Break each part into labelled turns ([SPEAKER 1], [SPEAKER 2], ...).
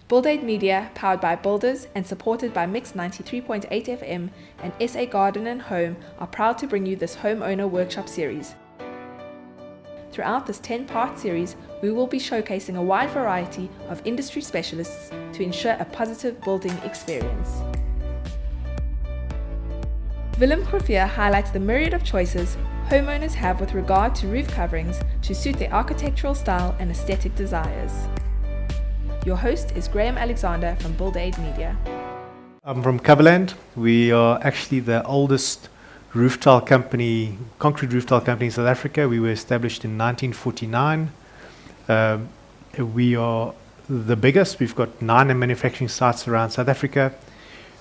[SPEAKER 1] Buildaid Media, powered by builders and supported by Mix 93.8 FM and SA Garden and Home, are proud to bring you this homeowner workshop series. Throughout this 10-part series, we will be showcasing a wide variety of industry specialists to ensure a positive building experience. Willem Grove highlights the myriad of choices homeowners have with regard to roof coverings to suit their architectural style and aesthetic desires. Your host is Graham Alexander from Buildaid Media.
[SPEAKER 2] I'm from Coverland. We are actually the oldest roof tile company, concrete roof tile company in South Africa. We were established in 1949. We are the biggest. We've got 9 manufacturing sites around South Africa.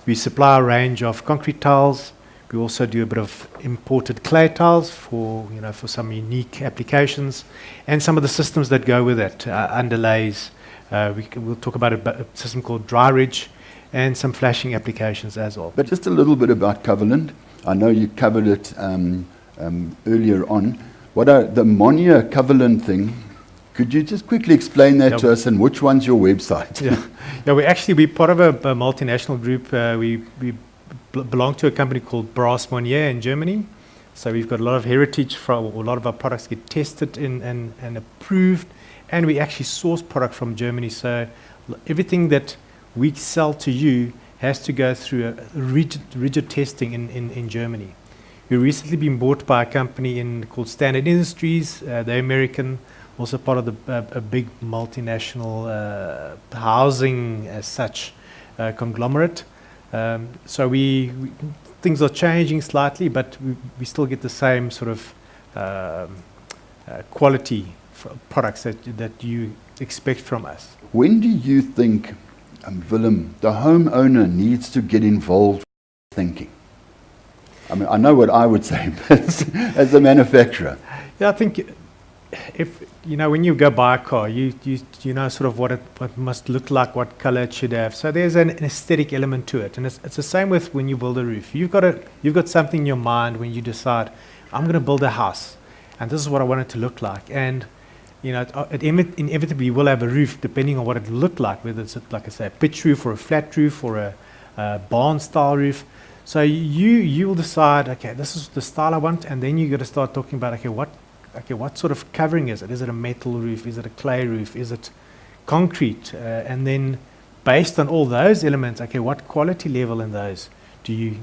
[SPEAKER 2] We supply a range of concrete tiles. We also do a bit of imported clay tiles for some unique applications, and some of the systems that go with it, underlays. We'll talk about a system called dry ridge and some flashing applications as well.
[SPEAKER 3] But just a little bit about Coverland. I know you covered it earlier on. What are the Monia Coverland thing? Could you just quickly explain that to us, and which one's your website?
[SPEAKER 2] We're part of a multinational group. We belong to a company called Brass Monier in Germany. So we've got a lot of heritage from, a lot of our products get tested and approved, and we actually source product from Germany. So everything that we sell to you has to go through a rigid testing in Germany. We've recently been bought by a company called Standard Industries. They're American, also part of a big multinational housing as such conglomerate. So things are changing slightly, but we still get the same sort of quality products that you expect from us.
[SPEAKER 3] When do you think, Willem, the homeowner needs to get involved with thinking? I mean, I know what I would say, but as a manufacturer.
[SPEAKER 2] Yeah, I think if when you go buy a car, you know sort of what it must look like, what color it should have. So there's an aesthetic element to it, and it's the same with when you build a roof. You've got something in your mind when you decide, I'm going to build a house, and this is what I want it to look like. And it inevitably will have a roof depending on what it looked like, whether it's like I say a pitch roof or a flat roof or a barn style roof. So you will decide, okay, this is the style I want, and then you got to start talking about what sort of covering is it? Is it a metal roof? Is it a clay roof? Is it concrete? And then based on all those elements, okay, what quality level in those do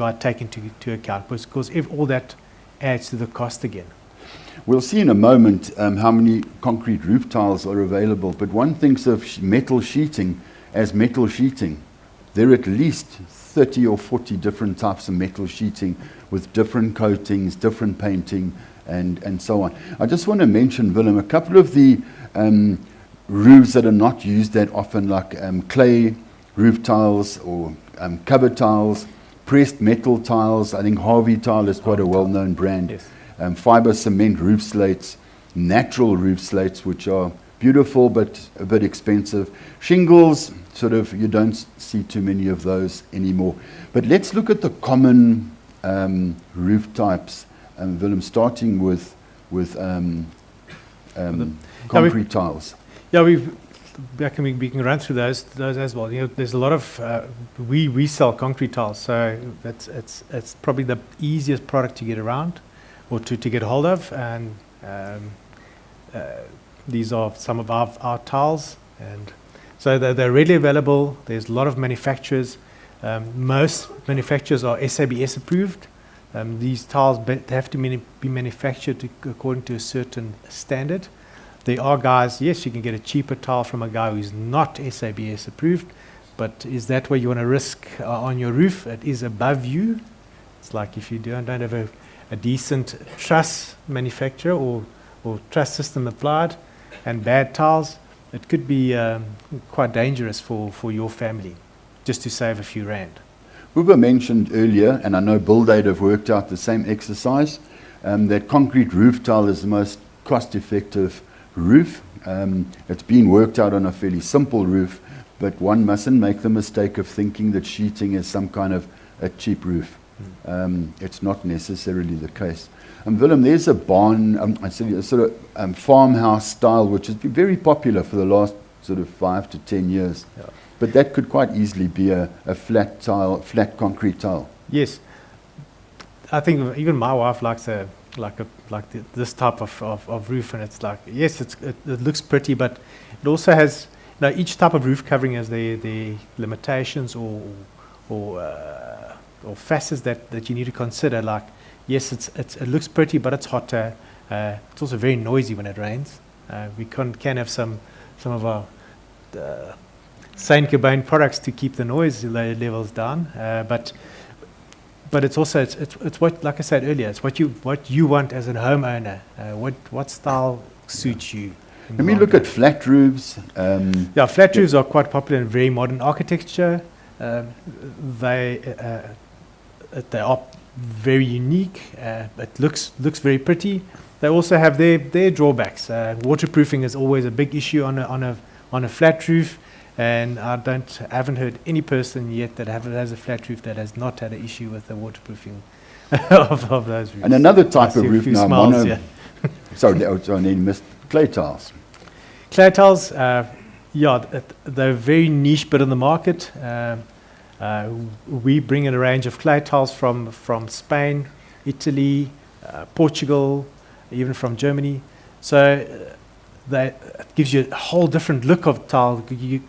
[SPEAKER 2] I take into account? Because if all that adds to the cost again.
[SPEAKER 3] We'll see in a moment how many concrete roof tiles are available, but one thinks of metal sheeting as metal sheeting. There are at least 30 or 40 different types of metal sheeting with different coatings, different painting, and so on. I just want to mention, Willem, a couple of the roofs that are not used that often, like clay roof tiles or cover tiles, pressed metal tiles. I think Harvey Tile is quite a well-known brand.
[SPEAKER 2] Yes.
[SPEAKER 3] Fiber cement roof slates, natural roof slates, which are beautiful but a bit expensive. Shingles, you don't see too many of those anymore. But let's look at the common roof types, Willem, starting with concrete tiles.
[SPEAKER 2] Yeah, we can run through those as well. There's a lot of we sell concrete tiles, so it's probably the easiest product to get around or to get hold of, and these are some of our tiles, and so they're readily available. There's a lot of manufacturers. Most manufacturers are SABS approved. These tiles have to be manufactured according to a certain standard. There are guys, yes, you can get a cheaper tile from a guy who's not SABS approved, but is that what you want to risk on your roof? It is above you. It's like if you don't have a decent truss manufacturer or truss system applied and bad tiles, it could be quite dangerous for your family, just to save a few rand.
[SPEAKER 3] Uwe mentioned earlier, and I know Buildaid have worked out the same exercise, that concrete roof tile is the most cost-effective roof. It's been worked out on a fairly simple roof, but one mustn't make the mistake of thinking that sheeting is some kind of a cheap roof. It's not necessarily the case. Willem, there's a barn, farmhouse style, which has been very popular for the last sort of 5 to 10 years.
[SPEAKER 2] Yeah.
[SPEAKER 3] But that could quite easily be a flat tile, flat concrete tile.
[SPEAKER 2] Yes, I think even my wife likes this type of roof, and it's like, yes, it looks pretty, but it also has, each type of roof covering has the limitations or facets that you need to consider. Like, yes, it looks pretty, but it's hotter. It's also very noisy when it rains. We can have some of our Saint Gobain products to keep the noise levels down, but it's also it's what, like I said earlier, it's what you want as a homeowner. What style suits you.
[SPEAKER 3] Let me look at flat roofs.
[SPEAKER 2] Flat roofs are quite popular in very modern architecture. They are very unique. It looks very pretty. They also have their drawbacks. Waterproofing is always a big issue on a flat roof. And I haven't heard any person yet that has a flat roof that has not had an issue with the waterproofing of those roofs.
[SPEAKER 3] And another type of roof now,
[SPEAKER 2] smiles, yeah.
[SPEAKER 3] I missed clay tiles.
[SPEAKER 2] Clay tiles, they're very niche bit in the market. We bring in a range of clay tiles from Spain, Italy, Portugal, even from Germany. So that gives you a whole different look of tile. You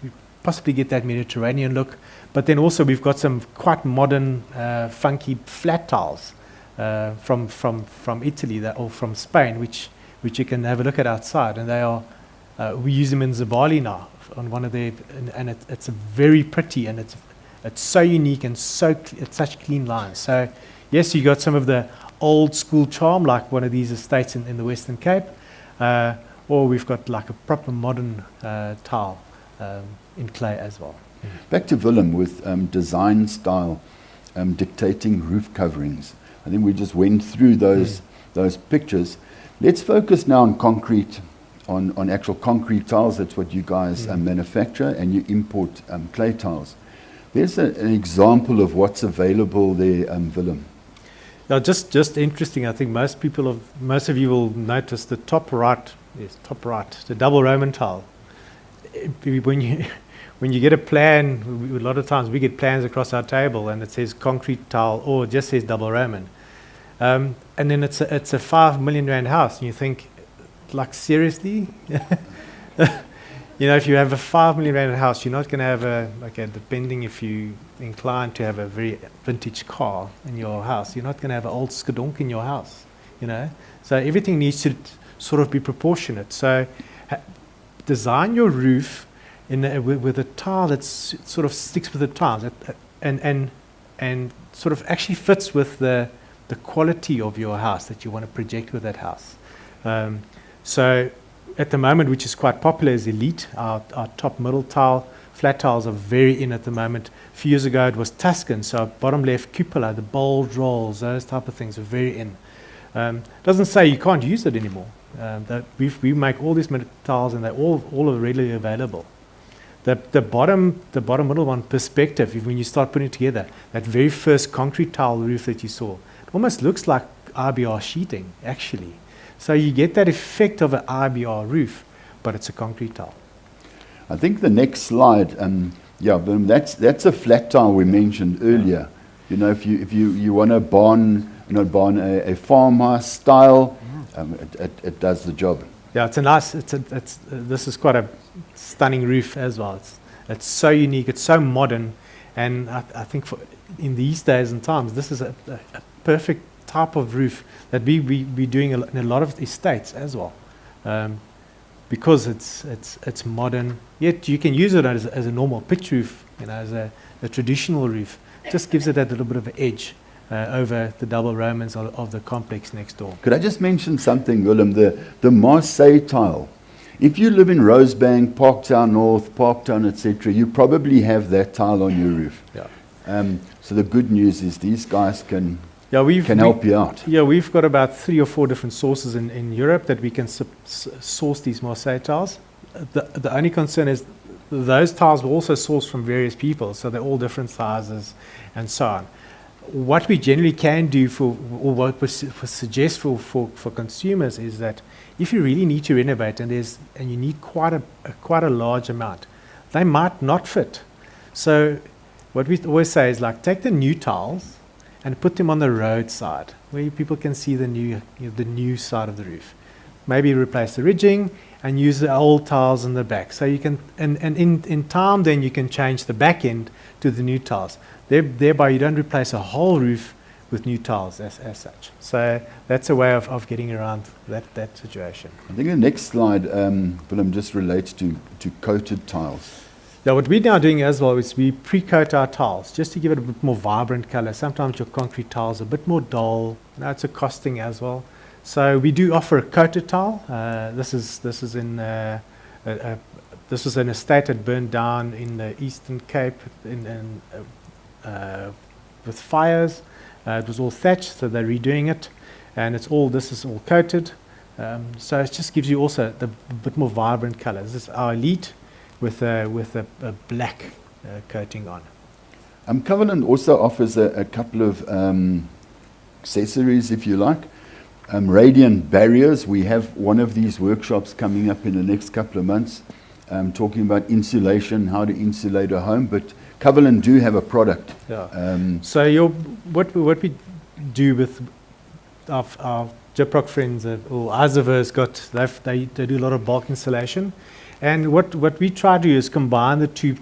[SPEAKER 2] possibly get that Mediterranean look, but then also we've got some quite modern, funky flat tiles from Italy or from Spain, which you can have a look at outside, and they are. We use them in Zabali now on one of their, and it's very pretty, and it's so unique and it's such clean lines. So yes, you got some of the old school charm like one of these estates in the Western Cape. Or we've got like a proper modern tile in clay as well.
[SPEAKER 3] Back to Willem with design style dictating roof coverings. I think we just went through those pictures. Let's focus now on concrete, on actual concrete tiles. That's what you guys manufacture, and you import clay tiles. There's an example of what's available there, Willem.
[SPEAKER 2] Now, just interesting. I think most of you will notice the top right. Yes, top right, the double Roman tile. When you get a plan, a lot of times we get plans across our table and it says concrete tile or it just says double Roman. And then it's a R5 million house, and you think, like, seriously? If you have a R5 million house, you're not going to have depending if you inclined to have a very vintage car in your house, you're not going to have an old skadonk in your house, So everything needs to sort of be proportionate. So design your roof with a tile that sort of sticks with the tiles and sort of actually fits with the quality of your house that you want to project with that house. So at the moment, which is quite popular, is Elite, our top middle tile. Flat tiles are very in at the moment. A few years ago it was Tuscan, so bottom left cupola, the bold rolls, those type of things are very in. Doesn't say you can't use it anymore. We make all these tiles and they're all are readily available. The bottom middle one, perspective, when you start putting it together, that very first concrete tile roof that you saw, it almost looks like IBR sheeting actually. So you get that effect of an IBR roof, but it's a concrete tile.
[SPEAKER 3] I think the next slide, that's a flat tile we mentioned earlier. If you want a barn, a farmhouse style, it does the job.
[SPEAKER 2] Yeah, this is quite a stunning roof as well. It's so unique, it's so modern, and I think in these days and times, this is a perfect type of roof that we doing in a lot of estates as well, because it's modern. Yet you can use it as a normal pitch roof, as a traditional roof. Just gives it that little bit of an edge over the double Romans of the complex next door.
[SPEAKER 3] Could I just mention something, Willem? The Marseille tile. If you live in Rosebank, Parktown North, Parktown, etc., you probably have that tile on your roof.
[SPEAKER 2] Yeah.
[SPEAKER 3] So the good news is these guys can help you out.
[SPEAKER 2] Yeah, we've got about 3 or 4 different sources in Europe that we can source these Marseille tiles. The only concern is those tiles were also sourced from various people, so they're all different sizes and so on. what we generally can do or what we suggest for consumers is that if you really need to renovate and you need quite a large amount, they might not fit. So what we always say is like take the new tiles and put them on the roadside where people can see the new side of the roof. Maybe replace the ridging and use the old tiles in the back. So you can, and in time then you can change the back end to the new tiles. Thereby you don't replace a whole roof with new tiles as such. So that's a way of getting around that situation.
[SPEAKER 3] I think the next slide, Willem, just relates to coated tiles.
[SPEAKER 2] Now what we're now doing as well is we pre-coat our tiles just to give it a bit more vibrant color. Sometimes your concrete tiles are a bit more dull. Now it's a costing as well. So we do offer a coated tile. This was an estate that burned down in the Eastern Cape with fires. It was all thatched, so they're redoing it, and this is all coated. So it just gives you also a bit more vibrant color. This is our Elite with a black coating on.
[SPEAKER 3] Coverland also offers a couple of accessories, if you like. Radiant barriers. We have one of these workshops coming up in the next couple of months, talking about insulation, how to insulate a home. But Coverland do have a product.
[SPEAKER 2] Yeah. So what we do with our Gyprock friends or Azaver's they do a lot of bulk insulation, and what we try to do is combine the two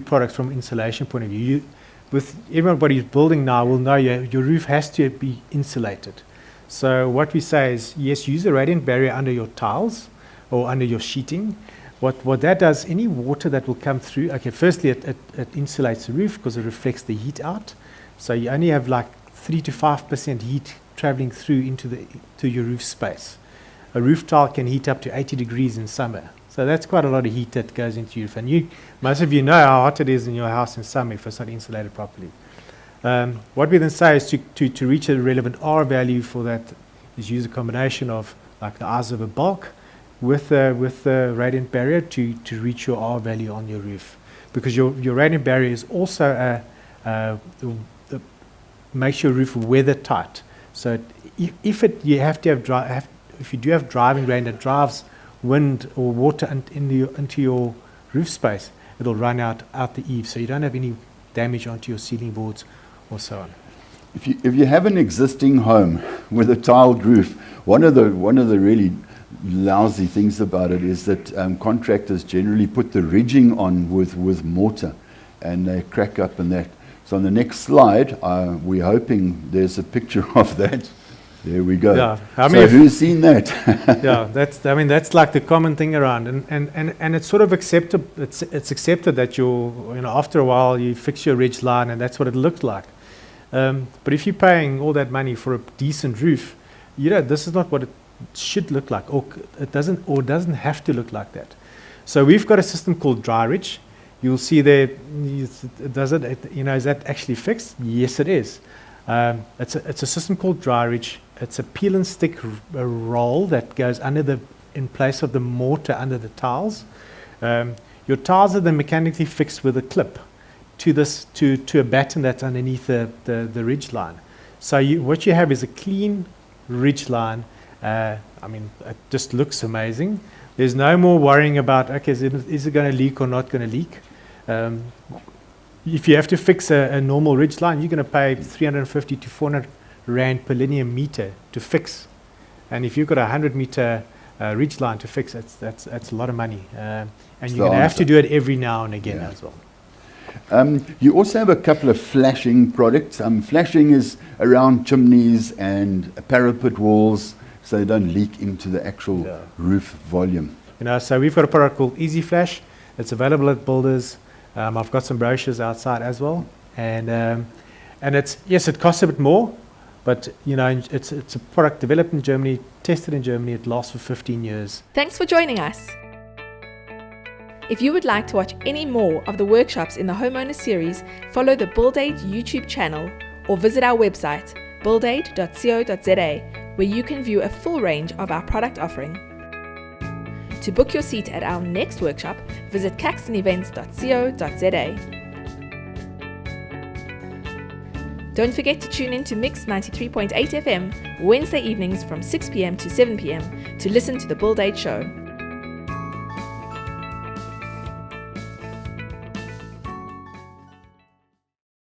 [SPEAKER 2] products from insulation point of view. With everybody who's building now will know your roof has to be insulated. So what we say is, yes, use a radiant barrier under your tiles or under your sheeting. What that does, any water that will come through, okay, firstly it insulates the roof because it reflects the heat out. So you only have like 3 to 5% heat traveling through to your roof space. A roof tile can heat up to 80 degrees in summer. So that's quite a lot of heat that goes into your roof. And most of you know how hot it is in your house in summer if it's not insulated properly. What we then say is to reach a relevant R value for that is use a combination of like the eyes of a bulk with the radiant barrier to reach your R value on your roof, because your radiant barrier is also makes your roof weather tight. So if you do have driving rain that drives wind or water into your roof space, it'll run out the eave, so you don't have any damage onto your ceiling boards or so on.
[SPEAKER 3] If you have an existing home with a tiled roof, one of the really lousy things about it is that contractors generally put the ridging on with mortar, and they crack up and that. So on the next slide, we're hoping there's a picture of that. There we go.
[SPEAKER 2] Yeah,
[SPEAKER 3] so who's seen that?
[SPEAKER 2] Yeah, that's like the common thing around, and it's sort of accepted. It's accepted that after a while you fix your ridge line, and that's what it looks like. But if you're paying all that money for a decent roof, this is not what it should look like, or it doesn't have to look like that. So we've got a system called dry ridge. You'll see there. Is that actually fixed? Yes, it is. It's a system called dry ridge. It's a peel and stick roll that goes in place of the mortar under the tiles. Your tiles are then mechanically fixed with a clip to a batten that's underneath the ridge line. So what you have is a clean ridge line. It just looks amazing. There's no more worrying about, okay, is it going to leak or not going to leak? If you have to fix a normal ridge line, you're going to pay 350 to 400 Rand per linear meter to fix. And if you've got a 100 meter ridge line to fix, that's a lot of money. And you're going to have to do it every now and again as well.
[SPEAKER 3] You also have a couple of flashing products. Flashing is around chimneys and parapet walls, so they don't leak into the actual roof volume.
[SPEAKER 2] So we've got a product called Easy Flash. It's available at Builders. I've got some brochures outside as well, and it costs a bit more, but it's a product developed in Germany, tested in Germany. It lasts for 15 years.
[SPEAKER 1] Thanks for joining us. If you would like to watch any more of the workshops in the Homeowner series, follow the Buildaid YouTube channel or visit our website buildaid.co.za, where you can view a full range of our product offering. To book your seat at our next workshop, visit caxtonevents.co.za. Don't forget to tune in to Mix 93.8 FM Wednesday evenings from 6 p.m. to 7 p.m. to listen to the Buildaid Show.